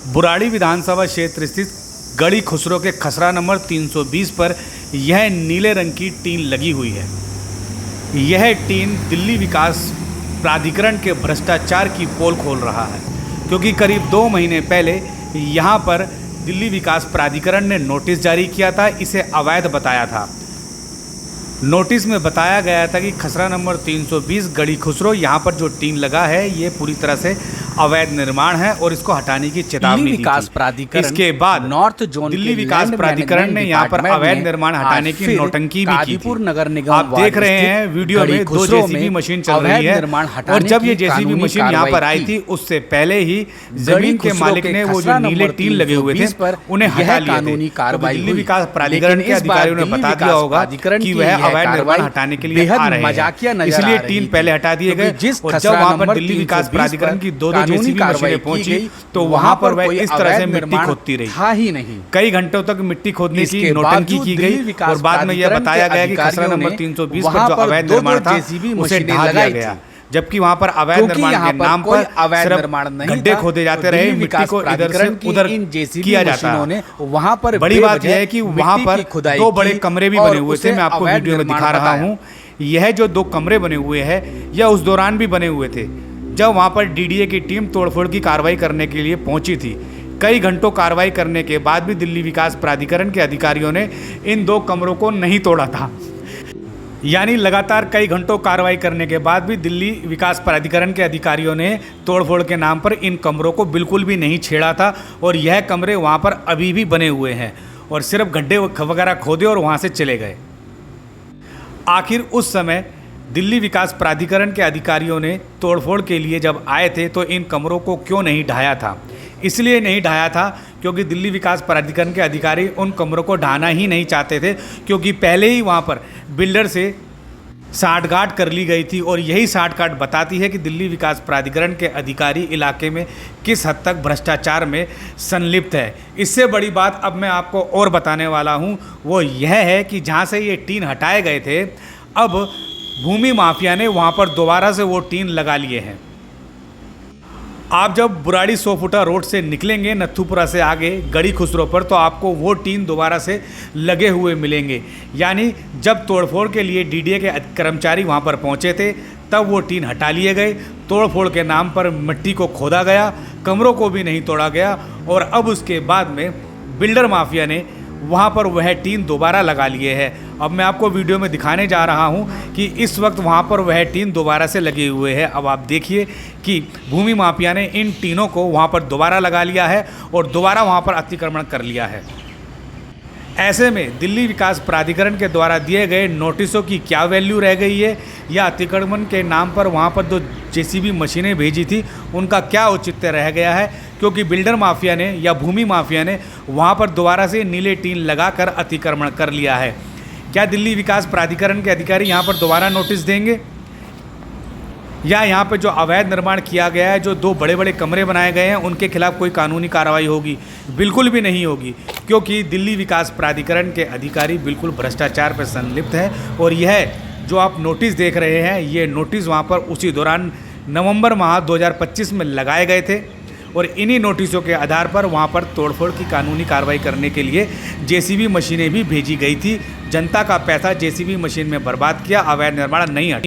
बुराड़ी विधानसभा क्षेत्र स्थित गढ़ी खुसरो के खसरा नंबर 320 पर यह नीले रंग की टीन लगी हुई है। यह टीन दिल्ली विकास प्राधिकरण के भ्रष्टाचार की पोल खोल रहा है, क्योंकि करीब 2 महीने पहले यहाँ पर दिल्ली विकास प्राधिकरण ने नोटिस जारी किया था। इसे अवैध बताया था। नोटिस में बताया गया था कि खसरा नंबर 320 गढ़ी खुसरो यहाँ पर जो टीन लगा है ये पूरी तरह से अवैध निर्माण है और इसको हटाने की चेतावनी दी थी। इसके बाद नॉर्थ जोन दिल्ली विकास प्राधिकरण ने यहाँ पर अवैध निर्माण हटाने की नौटंकी भी की थी। नगर निगम आप देख रहे हैं वीडियो में 2 जेसीबी मशीन चल रही है और जब ये जेसीबी मशीन यहाँ पर आई थी उससे पहले ही जमीन के मालिक ने वो जो नीले टीन लगे हुए थे उन्हें हटा लिया था। दिल्ली विकास प्राधिकरण के अधिकारियों ने बता दिया होगा कि वह अवैध निर्माण हटाने के लिए आ रहे हैं, इसलिए टीन पहले हटा दिए गए। और जब वहाँ पर दिल्ली विकास प्राधिकरण की 2 जेसीबी मशीनें पहुंची तो वहां पर वह इस तरह से मिट्टी खोदती रही। था ही नहीं। कई घंटों तक मिट्टी खोदने की नौटंकी की गई और बाद में यह बताया गया कि खसरा नंबर 320 पर जो अवैध निर्माण था उसे ढा दिया गया, जबकि वहां पर अवैध निर्माण के नाम पर सिर्फ गड्ढे खोदे जाते रहे, मिट्टी को इधर से उधर किया जाता है। वहां पर बड़ी बात यह है कि वहां पर 2 बड़े कमरे भी बने हुए थे। मैं आपको वीडियो में दिखा रहा हूं। यह जो 2 कमरे बने हुए हैं यह उस दौरान भी बने हुए थे जब वहां पर डीडीए की टीम तोड़फोड़ की कार्रवाई करने के लिए पहुंची थी। कई घंटों कार्रवाई करने के बाद भी दिल्ली विकास प्राधिकरण के अधिकारियों ने इन 2 कमरों को नहीं तोड़ा था। यानी लगातार कई घंटों कार्रवाई करने के बाद भी दिल्ली विकास प्राधिकरण के अधिकारियों ने तोड़फोड़ के नाम पर इन कमरों को बिल्कुल भी नहीं छेड़ा था और यह कमरे वहां पर अभी भी बने हुए हैं और सिर्फ गड्ढे वगैरह खोदे और वहां से चले गए। आखिर उस समय दिल्ली विकास प्राधिकरण के अधिकारियों ने तोड़फोड़ के लिए जब आए थे तो इन कमरों को क्यों नहीं ढाया था? इसलिए नहीं ढाया था क्योंकि दिल्ली विकास प्राधिकरण के अधिकारी उन कमरों को ढाना ही नहीं चाहते थे, क्योंकि पहले ही वहाँ पर बिल्डर से साठगांठ कर ली गई थी और यही साठगांठ बताती है कि दिल्ली विकास प्राधिकरण के अधिकारी इलाके में किस हद तक भ्रष्टाचार में संलिप्त है। इससे बड़ी बात अब मैं आपको और बताने वाला हूँ, वो यह है कि जहाँ से ये टीन हटाए गए थे अब भूमि माफिया ने वहाँ पर दोबारा से वो टीन लगा लिए हैं। आप जब बुराड़ी 100 फुटा रोड से निकलेंगे नथुपुरा से आगे गढ़ी खुसरो पर तो आपको वो टीन दोबारा से लगे हुए मिलेंगे। यानी जब तोड़फोड़ के लिए डीडीए के कर्मचारी वहाँ पर पहुँचे थे तब वो टीन हटा लिए गए। तोड़फोड़ के नाम पर मिट्टी को खोदा गया, कमरों को भी नहीं तोड़ा गया और अब उसके बाद में बिल्डर माफिया ने वहाँ पर वह टीन दोबारा लगा लिए है। अब मैं आपको वीडियो में दिखाने जा रहा हूँ कि इस वक्त वहाँ पर वह टीन दोबारा से लगे हुए हैं। अब आप देखिए कि भूमि माफिया ने इन टीनों को वहाँ पर दोबारा लगा लिया है और दोबारा वहाँ पर अतिक्रमण कर लिया है। ऐसे में दिल्ली विकास प्राधिकरण के द्वारा दिए गए नोटिसों की क्या वैल्यू रह गई है या अतिक्रमण के नाम पर वहाँ पर 2 जेसीबी मशीनें भेजी थी उनका क्या औचित्य रह गया है, क्योंकि बिल्डर माफिया ने या भूमि माफिया ने वहाँ पर दोबारा से नीले टीन लगाकर अतिक्रमण कर लिया है। क्या दिल्ली विकास प्राधिकरण के अधिकारी यहाँ पर दोबारा नोटिस देंगे या यहाँ पर जो अवैध निर्माण किया गया है, जो 2 बड़े बड़े कमरे बनाए गए हैं उनके खिलाफ कोई कानूनी कार्रवाई होगी? बिल्कुल भी नहीं होगी, क्योंकि दिल्ली विकास प्राधिकरण के अधिकारी बिल्कुल भ्रष्टाचार पर संलिप्त है। और यह जो आप नोटिस देख रहे हैं ये नोटिस वहाँ पर उसी दौरान नवंबर माह 2025 में लगाए गए थे और इन्हीं नोटिसों के आधार पर वहाँ पर तोड़फोड़ की कानूनी कार्रवाई करने के लिए जेसीबी मशीनें भी भेजी गई थी। जनता का पैसा जेसीबी मशीन में बर्बाद किया, अवैध निर्माण नहीं हटा।